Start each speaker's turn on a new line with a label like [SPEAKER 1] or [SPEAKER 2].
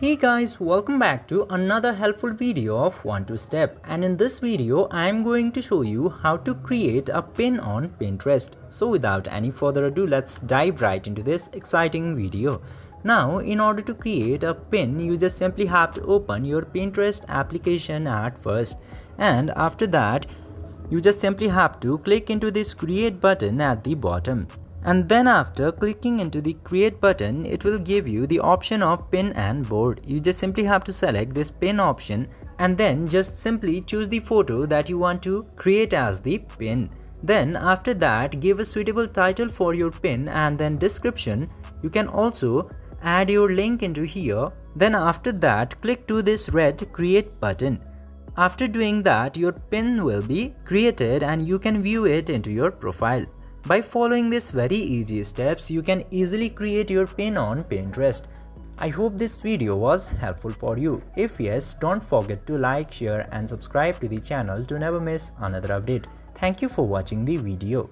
[SPEAKER 1] Hey guys, welcome back to another helpful video of 1-2 Step, and in this video I am going to show you how to create a pin on Pinterest. So without any further ado, let's dive right into this exciting video. Now in order to create a pin, you just simply have to open your Pinterest application at first, and after that you just simply have to click into this create button at the bottom. And then after clicking into the create button, it will give you the option of pin and board. You just simply have to select this pin option and then just simply choose the photo that you want to create as the pin. Then after that, give a suitable title for your pin and then description. You can also add your link into here. Then after that, click to this red create button. After doing that, your pin will be created and you can view it into your profile. By following these very easy steps, you can easily create your pin on Pinterest. I hope this video was helpful for you. If yes, don't forget to like, share and subscribe to the channel to never miss another update. Thank you for watching the video.